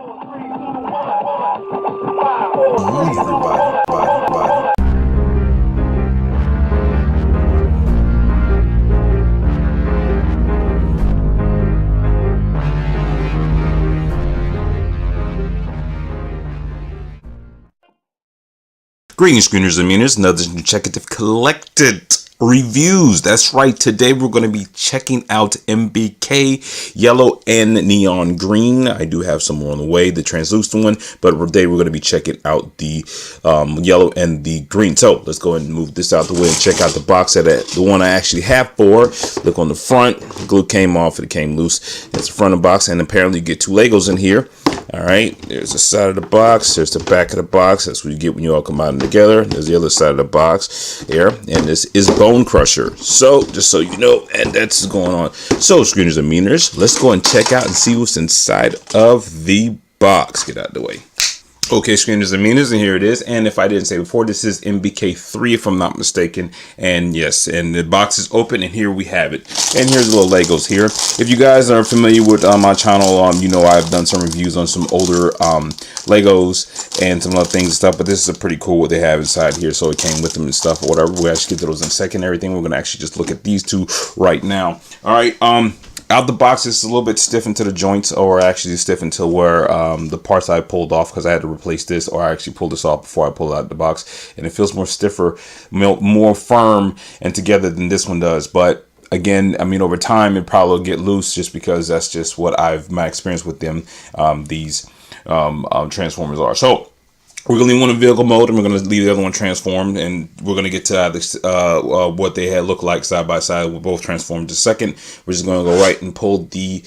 Everybody. Greetings, screeners and meaners, another consecutive collected reviews. That's right. Today we're going to be checking out NBK yellow and neon green. I do have some more on the way, the translucent one, but today we're going to be checking out the yellow and the green. So let's go ahead and move this out the way and check out the box that the one I actually have for. Look on the front. The glue came off. It came loose. That's the front of the box, and apparently you get two Legos in here. All right, there's the side of the box, there's the back of the box. That's what you get when you all combine them together. There's the other side of the box there, and this is Bonecrusher. So just so you know, and that's going on. So screeners and meaners, let's go and check out and see what's inside of the box. Get out of the way. Okay, screeners and meaners, and here it is. And if I didn't say before, this is NBK 3, if I'm not mistaken. And yes, and the box is open, and here we have it. And here's the little Legos here. If you guys are familiar with my channel, you know I've done some reviews on some older Legos and some other things and stuff. But this is a pretty cool what they have inside here. So it came with them and stuff or whatever. We'll actually get to those in a second. Everything. We're gonna actually just look at these two right now. All right. Out the box, it's a little bit stiff into the joints, or actually stiff into where the parts I pulled off, because I had to replace this, or I actually pulled this off before I pulled it out of the box, and it feels more stiffer, more firm and together than this one does. But again, I mean, over time it probably will get loose, just because that's just what my experience with them. These Transformers are. So we're going to leave one in vehicle mode, and we're going to leave the other one transformed, and we're going to get to what they had look like side by side with both transformed. In a second, we're just going to go right and pull the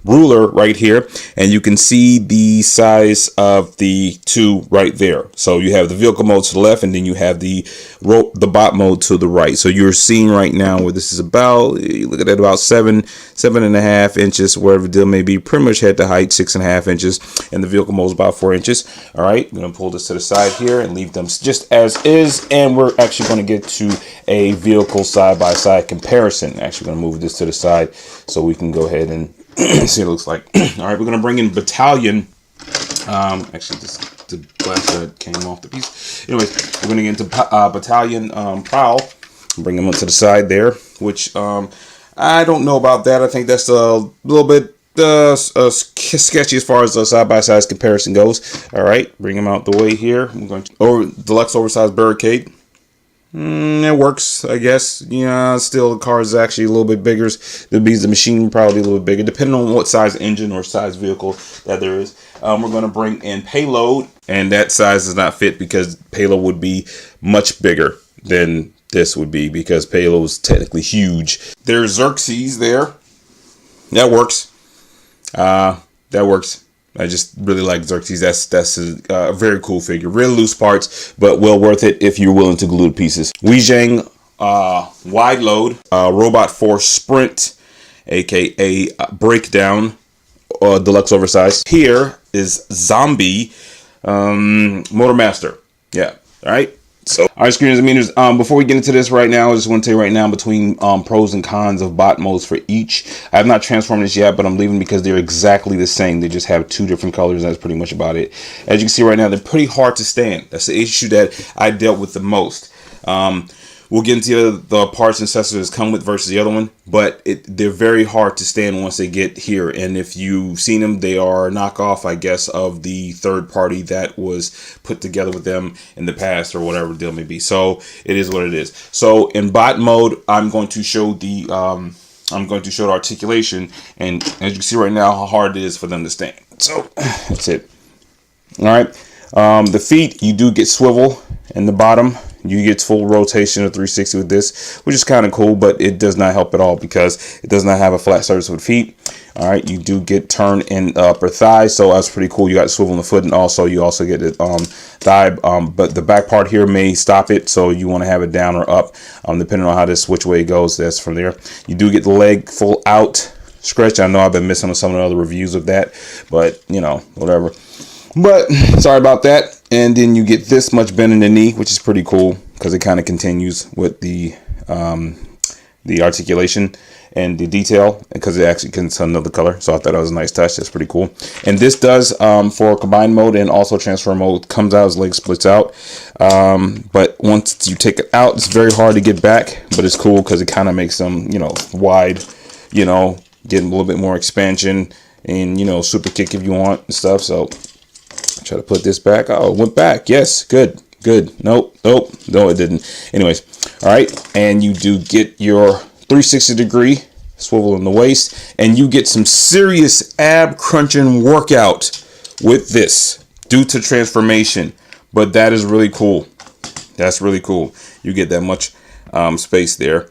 ruler right here, and you can see the size of the two right there. So you have the vehicle mode to the left, and then you have the bot mode to the right. So you're seeing right now where this is about, you look at that, about 7.5 inches, wherever the deal may be, pretty much head to height 6.5 inches, and the vehicle mode is about 4 inches. All right, I'm gonna pull this to the side here and leave them just as is, and we're actually going to get to a vehicle side-by-side comparison. Actually going to move this to the side so we can go ahead and see what it looks like. All right, we're going to bring in Battalion. Actually, the glass that came off the piece. Anyways, we're going to get into Battalion Prowl. Bring them onto the side there, which I don't know about that. I think that's a little bit sketchy as far as the side-by-side comparison goes. All right, bring them out the way here. I'm going to deluxe oversized barricade. It works, I guess. Yeah, still the car is actually a little bit bigger. The machine probably a little bit bigger, depending on what size engine or size vehicle that there is. We're going to bring in payload, and that size does not fit because payload would be much bigger than this would be, because payload is technically huge. There's Xerxes there. That works. That works. I just really like Xerxes. That's a very cool figure. Really loose parts, but well worth it if you're willing to glue the pieces. Weijing wide load, Robot Force Sprint, aka Breakdown, deluxe oversized. Here is Zombie Motormaster. Yeah. All right. So, all right, screeners and meaners, before we get into this right now, I just want to tell you right now between pros and cons of bot modes for each. I have not transformed this yet, but I'm leaving because they're exactly the same. They just have two different colors, and that's pretty much about it. As you can see right now, they're pretty hard to stand. That's the issue that I dealt with the most. We'll get into the parts and accessories come with versus the other one, but they're very hard to stand once they get here. And if you've seen them, they are a knockoff, I guess, of the third party that was put together with them in the past, or whatever the deal may be. So it is what it is. So in bot mode, I'm going to show the articulation, and as you can see right now, how hard it is for them to stand. So that's it. All right. The feet, you do get swivel in the bottom. You get full rotation of 360 with this, which is kind of cool, but it does not help at all because it does not have a flat surface with feet. All right, you do get turn in the upper thigh, so that's pretty cool. You got swivel in the foot, and also you also get it thigh, but the back part here may stop it, so you want to have it down or up, depending on how which way it goes. That's from there. You do get the leg full out stretch. I know I've been missing on some of the other reviews of that, but you know, whatever. But sorry about that. And then you get this much bend in the knee, which is pretty cool because it kind of continues with the articulation. and the detail, because it actually can send another color. So I thought that was a nice touch. That's pretty cool. And this does for combined mode and also transfer mode, comes out as leg splits out. But once you take it out, it's very hard to get back, but it's cool because it kind of makes them, you know, wide, you know, getting a little bit more expansion, and, you know, super kick if you want and stuff. So try to put this back. Oh, it went back. Yes, good. Nope, no, it didn't. Anyways, all right, and you do get your 360-degree swivel in the waist, and you get some serious ab crunching workout with this due to transformation. But that is really cool. That's really cool. You get that much space there.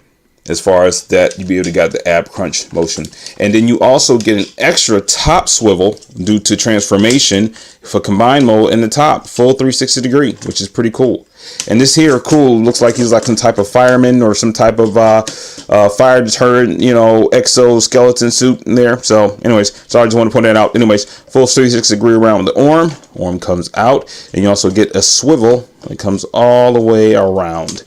As far as that, you'll be able to get the ab crunch motion. And then you also get an extra top swivel due to transformation for combined mode in the top, full 360-degree, which is pretty cool. And this here, cool, looks like he's like some type of fireman or some type of fire deterrent, you know, exoskeleton suit in there. So anyways, so I just want to point that out. Anyways, full 360-degree around with the arm comes out, and you also get a swivel. It comes all the way around.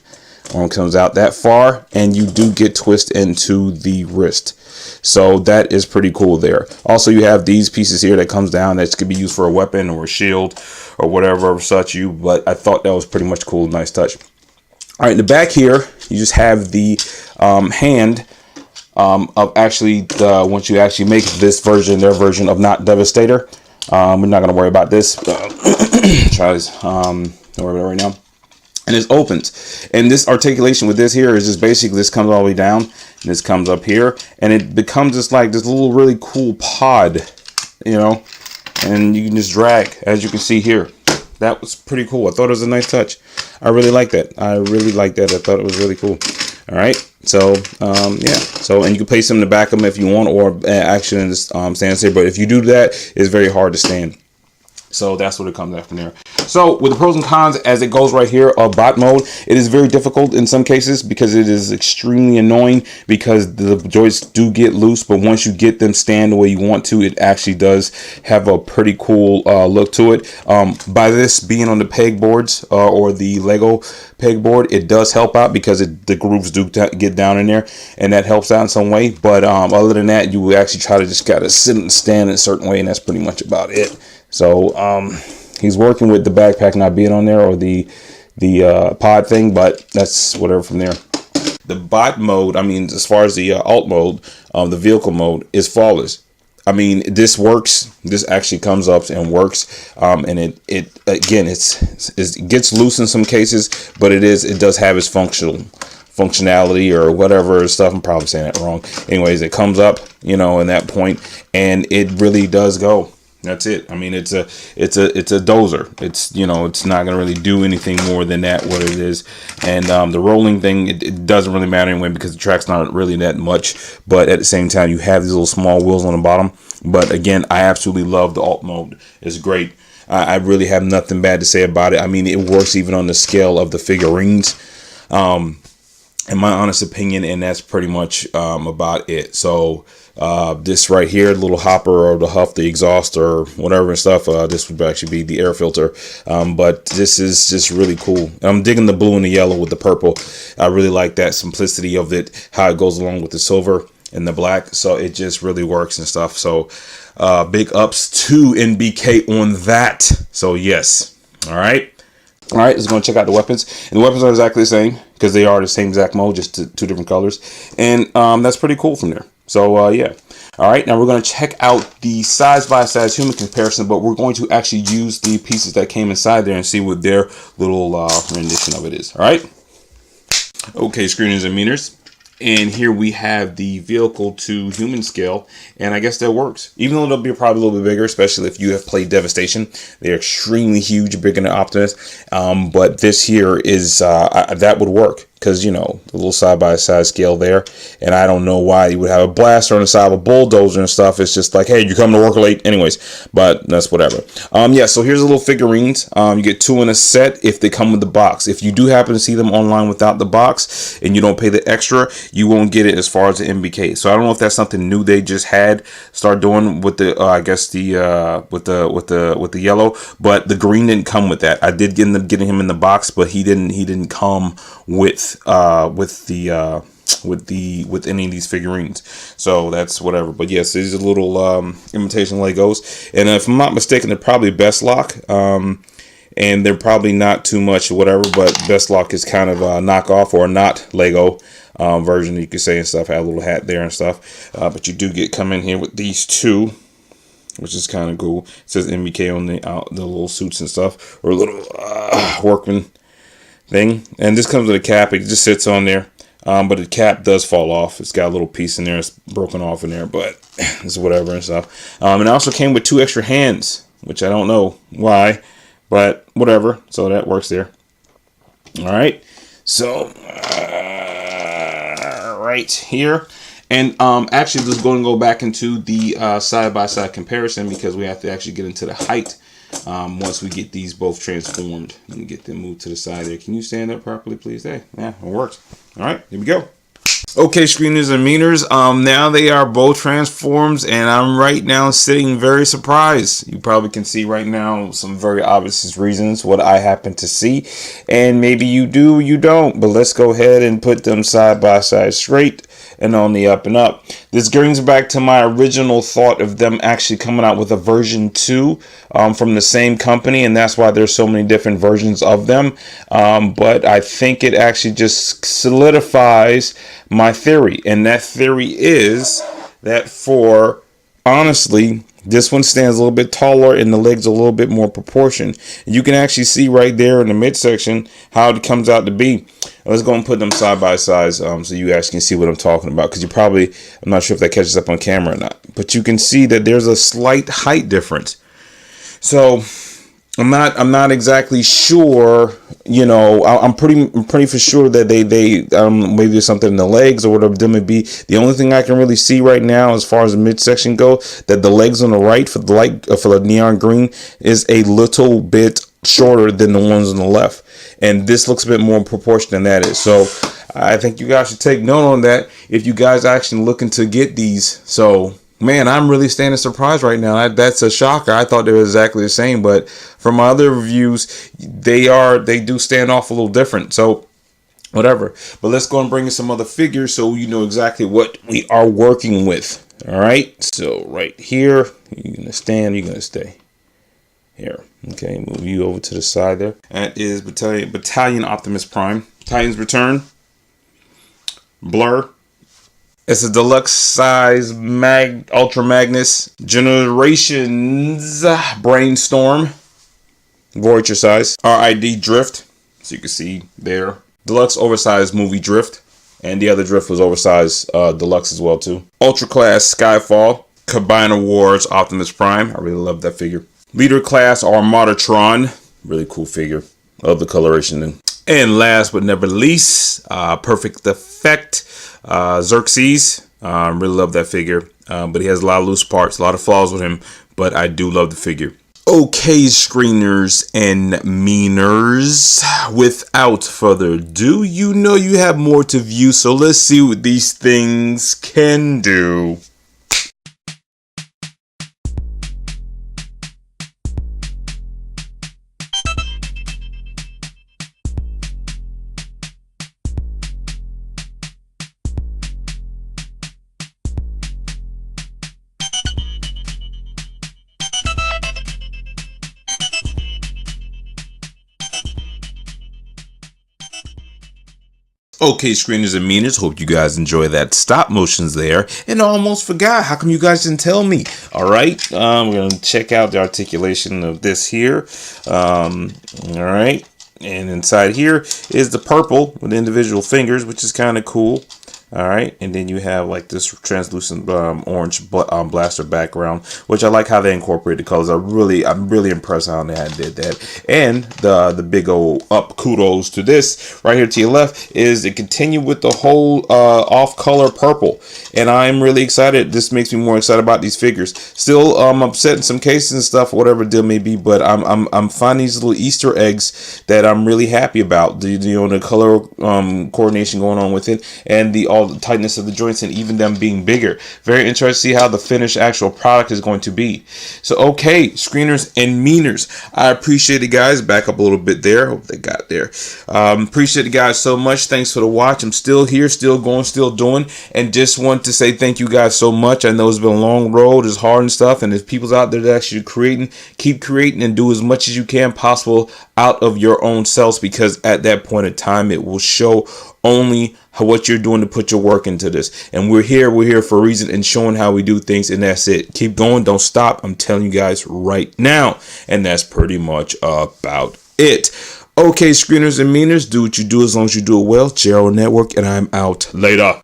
Arm comes out that far, and you do get twist into the wrist. So that is pretty cool there. Also, you have these pieces here that comes down that could be used for a weapon or a shield or whatever of such you. But I thought that was pretty much cool. Nice touch. All right, in the back here, you just have the hand of actually once you actually make this version, their version of Not Devastator. We're not gonna worry about this. Try this. Don't worry about it right now. And it opens, and this articulation with this here is just basically this comes all the way down, and this comes up here, and it becomes just like this little really cool pod, you know, and you can just drag, as you can see here. That was pretty cool. I thought it was a nice touch. I really like that. I thought it was really cool. All right, so yeah, so, and you can place them in the back of them if you want, or actually in this stance here, but if you do that, it's very hard to stand. So that's what it comes out from there. So with the pros and cons, as it goes right here, of bot mode, it is very difficult in some cases because it is extremely annoying because the joints do get loose. But once you get them stand the way you want to, it actually does have a pretty cool look to it. By this being on the pegboards or the Lego pegboard, it does help out because the grooves do get down in there, and that helps out in some way. But other than that, you will actually try to just gotta sit and stand in a certain way, and that's pretty much about it. So he's working with the backpack not being on there, or the pod thing, but that's whatever from there. The bot mode, I mean, as far as the alt mode, the vehicle mode is flawless. I mean, this works. This actually comes up and works, and it again, it gets loose in some cases, but it does have its functionality or whatever stuff. I'm probably saying that wrong. Anyways, it comes up, you know, in that point, and it really does go. That's it. I mean, it's a dozer. It's, you know, it's not gonna really do anything more than that, what it is. And the rolling thing, it doesn't really matter anyway because the track's not really that much. But at the same time, you have these little small wheels on the bottom. But again, I absolutely love the alt mode. It's great. I really have nothing bad to say about it. I mean, it works even on the scale of the figurines, in my honest opinion, and that's pretty much about it. So this right here, the little hopper or the huff, the exhaust or whatever and stuff, this would actually be the air filter, but this is just really cool. I'm digging the blue and the yellow with the purple. I really like that simplicity of it, how it goes along with the silver and the black, so it just really works and stuff. So big ups to NBK on that. So yes. All right, let's go and check out the weapons. And the weapons are exactly the same because they are the same exact mode, just two different colors. And that's pretty cool from there. So yeah. All right, now we're going to check out the size by size human comparison, but we're going to actually use the pieces that came inside there and see what their little rendition of it is. All right. Okay, screeners and meters. And here we have the vehicle to human scale, and I guess that works. Even though they'll be probably a little bit bigger, especially if you have played Devastation. They're extremely huge, bigger than Optimus. But this here is, that would work. Because, you know, the little side-by-side scale there. And I don't know why you would have a blaster on the side of a bulldozer and stuff. It's just like, hey, you're coming to work late. Anyways, but that's whatever. Yeah, so here's the little figurines. You get 2 in a set if they come with the box. If you do happen to see them online without the box and you don't pay the extra, you won't get it as far as the NBK. So I don't know if that's something new they just had start doing with the, I guess the with the yellow, but the green didn't come with that. I did end up getting him in the box, but he didn't come with the with any of these figurines. So that's whatever. But yes, these are little imitation Legos, and if I'm not mistaken, they're probably Best Lock. And they're probably not too much whatever, but Best Lock is kind of a knockoff or not Lego version, you could say, and stuff. Have a little hat there and stuff. But you do come in here with these two, which is kind of cool. It says NBK on the little suits and stuff, or a little workman thing. And this comes with a cap. It just sits on there. But the cap does fall off. It's got a little piece in there. It's broken off in there, but it's whatever and stuff. And it also came with 2 extra hands, which I don't know why, but whatever. So that works there. All right. So right here. And actually, this is going to go back into the side-by-side comparison, because we have to actually get into the height once we get these both transformed. Let me get them moved to the side there. Can you stand up properly, please? Hey, yeah, it works. All right, here we go. Okay, screeners and meaners, now they are both transformed, and I'm right now sitting very surprised. You probably can see right now some very obvious reasons what I happen to see, and maybe you do, you don't, but let's go ahead and put them side by side straight and on the up and up. This brings back to my original thought of them actually coming out with a version 2 from the same company, and that's why there's so many different versions of them. But I think it actually just solidifies my theory, and that theory is that honestly, this one stands a little bit taller and the legs are a little bit more proportioned. You can actually see right there in the midsection how it comes out to be. Let's go and put them side by side so you guys can see what I'm talking about, because I'm not sure if that catches up on camera or not, but you can see that there's a slight height difference. So I'm not exactly sure, you know. I'm pretty for sure that they maybe there's something in the legs or whatever it may be. The only thing I can really see right now, as far as the midsection go, that the legs on the right for the neon green is a little bit shorter than the ones on the left, and this looks a bit more proportioned than that is. So I think you guys should take note on that if you guys are actually looking to get these. So man, I'm really standing surprised right now. That's a shocker. I thought they were exactly the same, but from my other reviews, they do stand off a little different. So whatever. But let's go and bring in some other figures so you know exactly what we are working with. All right. So right here, you're gonna stand. You're gonna stay here. Okay. Move you over to the side there. That is Battalion Optimus Prime. Titans Return. Blur. It's a deluxe size Ultra Magnus Generations Brainstorm. Voyager size. RID Drift. So you can see there. Deluxe oversized movie Drift. And the other Drift was oversized deluxe as well too. Ultra Class Skyfall. Combiner Wars Optimus Prime. I really love that figure. Leader Class Armadatron. Really cool figure. Love the coloration. And last but never least, Perfect Effect. Xerxes, really love that figure, but he has a lot of loose parts, a lot of flaws with him, but I do love the figure. Okay, screeners and meaners, without further ado, you know you have more to view, so let's see what these things can do. Okay, screeners and meaners, hope you guys enjoy that stop motions there. And I almost forgot, how come you guys didn't tell me? All right, we're going to check out the articulation of this here. All right, and inside here is the purple with individual fingers, which is kind of cool. All right, and then you have like this translucent orange blaster background, which I like how they incorporate the colors. I'm really impressed how they did that. And the big old up kudos to this right here to your left is to continue with the whole off color purple, and I'm really excited. This makes me more excited about these figures. Still upset in some cases and stuff, whatever the deal may be, but I'm finding these little Easter eggs that I'm really happy about. The color coordination going on with it, and the all the tightness of the joints and even them being bigger. Very interesting to see how the finished actual product is going to be. So okay, screeners and meaners, I appreciate it, guys. Back up a little bit there. Hope they got there. Appreciate it, guys, so much. Thanks for the watch. I'm still here, still going, still doing, and just want to say thank you guys so much. I know it's been a long road, it's hard and stuff, and there's people out there that actually creating, keep creating, and do as much as you can possible out of your own selves, because at that point in time it will show only what you're doing to put your work into this. And we're here for a reason and showing how we do things, and that's it. Keep going, don't stop. I'm telling you guys right now, and that's pretty much about it. Okay, screeners and meaners, do what you do as long as you do it well. Gerald Network, and I'm out. Later.